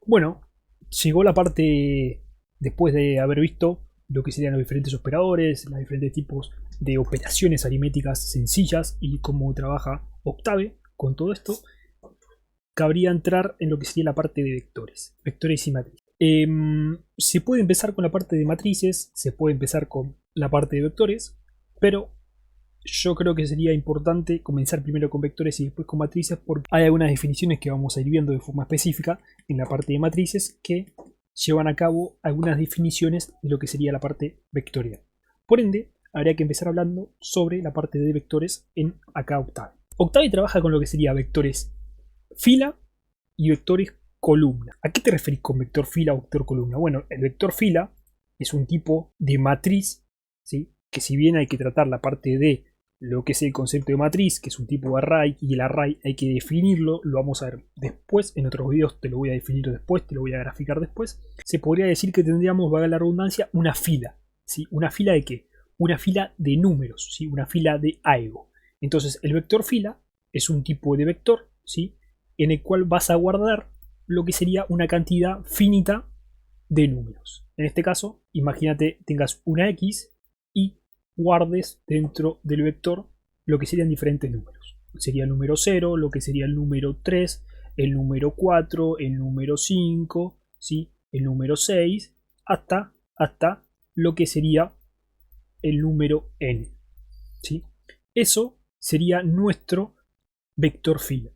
Bueno, llegó la parte después de haber visto lo que serían los diferentes operadores, los diferentes tipos de operaciones aritméticas sencillas y cómo trabaja Octave con todo esto. Cabría entrar en lo que sería la parte de vectores, vectores y matrices. Se puede empezar con la parte de matrices, se puede empezar con la parte de vectores, pero yo creo que sería importante comenzar primero con vectores y después con matrices, porque hay algunas definiciones que vamos a ir viendo de forma específica en la parte de matrices que llevan a cabo algunas definiciones de lo que sería la parte vectorial. Por ende, habría que empezar hablando sobre la parte de vectores en acá Octave. Octave trabaja con lo que sería vectores fila y vectores columna. ¿A qué te referís con vector fila o vector columna? Bueno, el vector fila es un tipo de matriz, ¿sí? Que si bien hay que tratar la parte de lo que es el concepto de matriz, que es un tipo de array, y el array hay que definirlo, lo vamos a ver después, en otros videos te lo voy a definir después, te lo voy a graficar después. Se podría decir que tendríamos, valga la redundancia, una fila, ¿sí? ¿Una fila de qué? Una fila de números, ¿sí? Una fila de algo. Entonces el vector fila es un tipo de vector, ¿sí? En el cual vas a guardar lo que sería una cantidad finita de números. En este caso, imagínate tengas una X y guardes dentro del vector lo que serían diferentes números. Sería el número 0, lo que sería el número 3, el número 4, el número 5, ¿sí? El número 6, hasta lo que sería el número n. ¿Sí? Eso sería nuestro vector fila.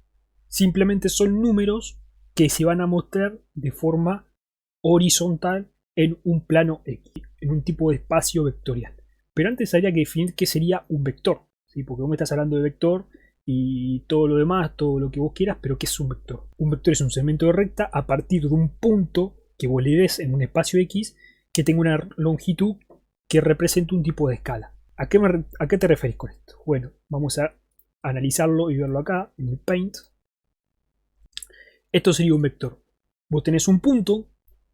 Simplemente son números que se van a mostrar de forma horizontal en un plano X, en un tipo de espacio vectorial. Pero antes habría que definir qué sería un vector, ¿sí? Porque vos me estás hablando de vector y todo lo demás, todo lo que vos quieras, pero ¿qué es un vector? Un vector es un segmento de recta a partir de un punto que vos le des en un espacio X que tenga una longitud que represente un tipo de escala. ¿A qué te referís con esto? Bueno, vamos a analizarlo y verlo acá en el Paint. Esto sería un vector. Vos tenés un punto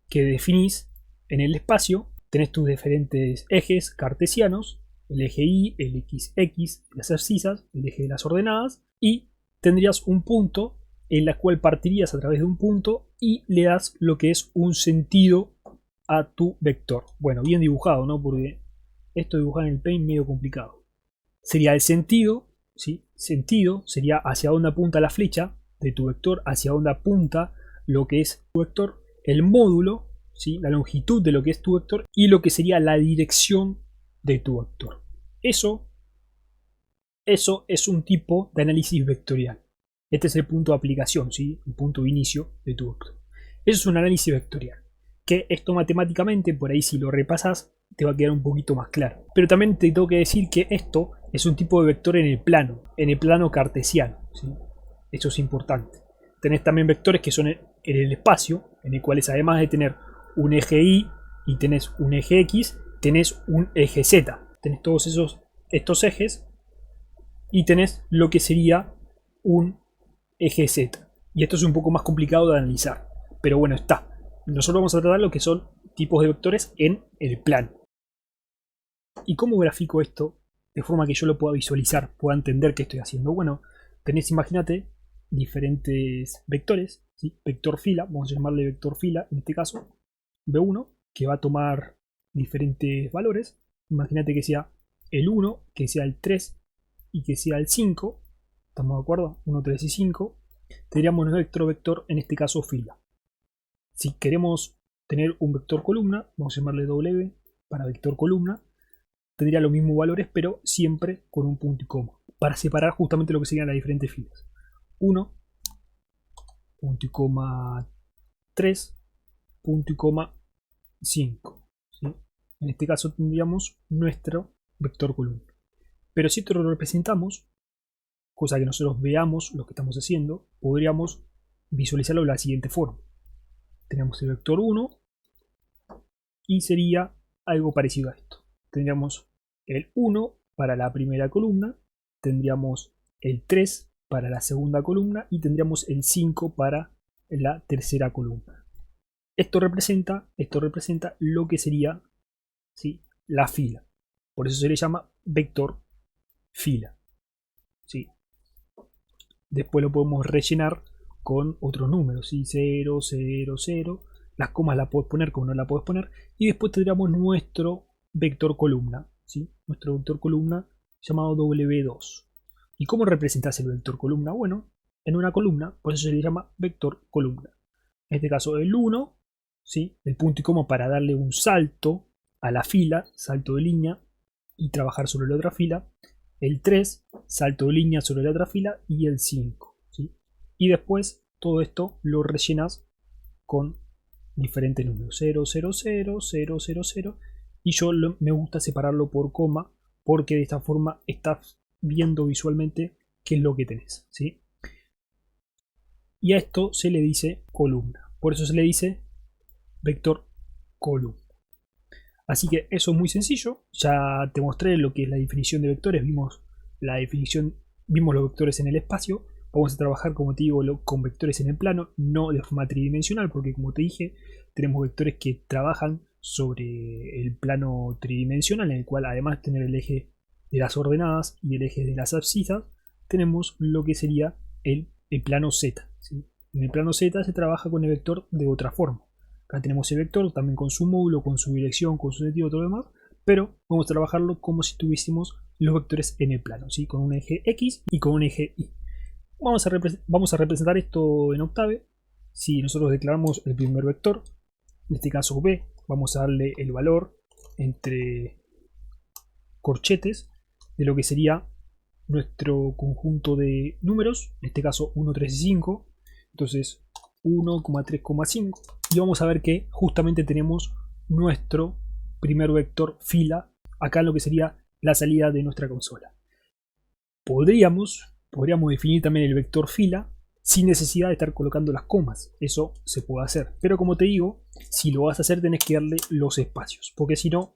que definís en el espacio, tenés tus diferentes ejes cartesianos, el eje Y, el XX, las abscisas, el eje de las ordenadas, y tendrías un punto en la cual partirías a través de un punto y le das lo que es un sentido a tu vector. Bueno, bien dibujado, ¿no? Porque esto dibujar en el Paint es medio complicado. Sería el sentido, ¿sí? Sentido sería hacia dónde apunta la flecha de tu vector, hacia dónde apunta lo que es tu vector, el módulo, ¿sí? La longitud de lo que es tu vector y lo que sería la dirección de tu vector. Eso es un tipo de análisis vectorial. Este es el punto de aplicación, ¿sí? El punto de inicio de tu vector. Eso es un análisis vectorial. Que esto matemáticamente, por ahí si lo repasas, te va a quedar un poquito más claro. Pero también te tengo que decir que esto es un tipo de vector en el plano cartesiano, ¿sí? Eso es importante. Tenés también vectores que son en el espacio, en el cual además de tener un eje Y y tenés un eje X, tenés un eje Z. Tenés todos estos ejes y tenés lo que sería un eje Z. Y esto es un poco más complicado de analizar. Pero bueno, está. Nosotros vamos a tratar lo que son tipos de vectores en el plano. ¿Y cómo grafico esto de forma que yo lo pueda visualizar, pueda entender qué estoy haciendo? Bueno, tenés, imagínate, diferentes vectores, ¿sí? Vector fila, vamos a llamarle vector fila en este caso, B1, que va a tomar diferentes valores. Imagínate que sea el 1, que sea el 3 y que sea el 5. ¿Estamos de acuerdo? 1, 3 y 5. Tendríamos nuestro vector, en este caso fila. Si queremos tener un vector columna, vamos a llamarle W para vector columna, tendría los mismos valores, pero siempre con un punto y coma, para separar justamente lo que serían las diferentes filas. 1, punto y coma 3, punto y coma 5. ¿Sí? En este caso tendríamos nuestro vector columna. Pero si esto lo representamos, cosa que nosotros veamos lo que estamos haciendo, podríamos visualizarlo de la siguiente forma. Tenemos el vector 1 y sería algo parecido a esto. Tendríamos el 1 para la primera columna, tendríamos el 3 para la segunda columna y tendríamos el 5 para la tercera columna. Esto representa lo que sería, ¿sí? La fila. Por eso se le llama vector fila. ¿Sí? Después lo podemos rellenar con otros números, ¿sí? 0, 0, 0. Las comas las puedes poner como no la puedes poner. Y después tendríamos nuestro vector columna, ¿sí? Nuestro vector columna llamado W2. ¿Y cómo representas el vector columna? Bueno, en una columna, por eso se le llama vector columna. En este caso el 1, ¿sí? El punto y coma para darle un salto a la fila, salto de línea y trabajar sobre la otra fila. El 3, salto de línea sobre la otra fila. Y el 5, ¿sí? Y después todo esto lo rellenas con diferentes números, 0, 0, 0, 0, 0, 0. Y yo me gusta separarlo por coma, porque de esta forma estás viendo visualmente qué es lo que tenés, ¿sí? Y a esto se le dice columna, por eso se le dice vector columna. Así que eso es muy sencillo. Ya te mostré lo que es la definición de vectores, vimos los vectores en el espacio. Vamos a trabajar, como te digo, con vectores en el plano, no de forma tridimensional, porque como te dije, tenemos vectores que trabajan sobre el plano tridimensional, en el cual además de tener el eje de las ordenadas y el eje de las abscisas, tenemos lo que sería el plano Z, ¿sí? En el plano Z se trabaja con el vector de otra forma. Acá tenemos el vector también con su módulo, con su dirección, con su sentido, todo lo demás, pero vamos a trabajarlo como si tuviésemos los vectores en el plano, ¿sí? Con un eje X y con un eje Y. Vamos a representar esto en Octave. Si nosotros declaramos el primer vector, en este caso B, vamos a darle el valor entre corchetes de lo que sería nuestro conjunto de números, en este caso 1, 3 y 5. Entonces 1, 3, 5. Y vamos a ver que justamente tenemos nuestro primer vector fila acá en lo que sería la salida de nuestra consola. Podríamos definir también el vector fila sin necesidad de estar colocando las comas. Eso se puede hacer. Pero como te digo, si lo vas a hacer tenés que darle los espacios. Porque si no,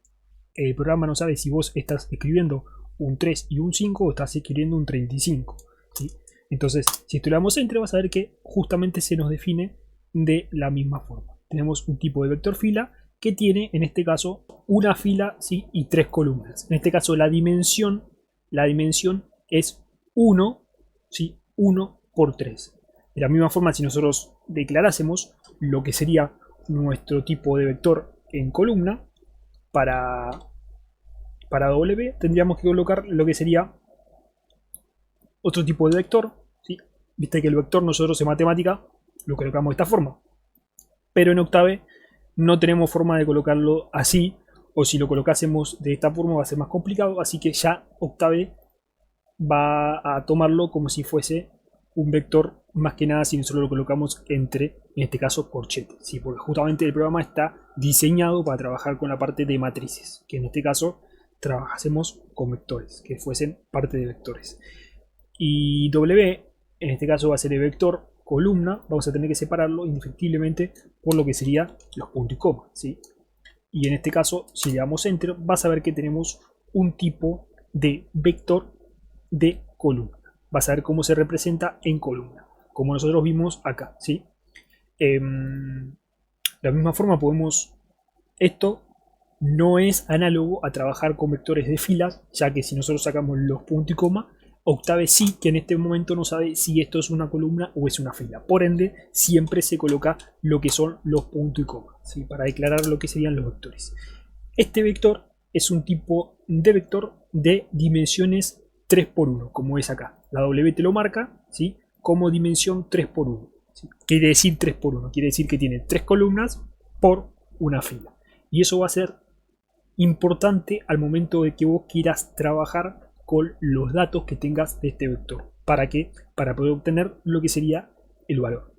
el programa no sabe si vos estás escribiendo un 3 y un 5 o estás escribiendo un 35. ¿Sí? Entonces, si esto le damos entre, vas a ver que justamente se nos define de la misma forma. Tenemos un tipo de vector fila que tiene, en este caso, una fila, ¿sí? Y 3 columnas. En este caso, la dimensión es 1, ¿sí? 1 por 3. De la misma forma, si nosotros declarásemos lo que sería nuestro tipo de vector en columna, para W tendríamos que colocar lo que sería otro tipo de vector, ¿sí? Viste que el vector nosotros en matemática lo colocamos de esta forma, pero en Octave no tenemos forma de colocarlo así, o si lo colocásemos de esta forma va a ser más complicado, así que ya Octave va a tomarlo como si fuese un vector, más que nada si nosotros lo colocamos entre, en este caso, corchetes, ¿sí? Porque justamente el programa está diseñado para trabajar con la parte de matrices, que en este caso trabajásemos con vectores, que fuesen parte de vectores. Y W, en este caso va a ser el vector columna, vamos a tener que separarlo indefectiblemente por lo que sería los puntos y coma, ¿sí? Y en este caso, si le damos enter, vas a ver que tenemos un tipo de vector de columna. Vas a ver cómo se representa en columna, como nosotros vimos acá, ¿sí? De la misma forma esto no es análogo a trabajar con vectores de filas, ya que si nosotros sacamos los puntos y coma, Octave sí que en este momento no sabe si esto es una columna o es una fila. Por ende, siempre se coloca lo que son los puntos y coma, ¿sí? Para declarar lo que serían los vectores. Este vector es un tipo de vector de dimensiones 3×1, como es acá. La W te lo marca, ¿sí? Como dimensión 3×1. ¿Sí? Quiere decir 3×1, quiere decir que tiene 3 columnas por una fila. Y eso va a ser importante al momento de que vos quieras trabajar con los datos que tengas de este vector. ¿Para qué? Para poder obtener lo que sería el valor.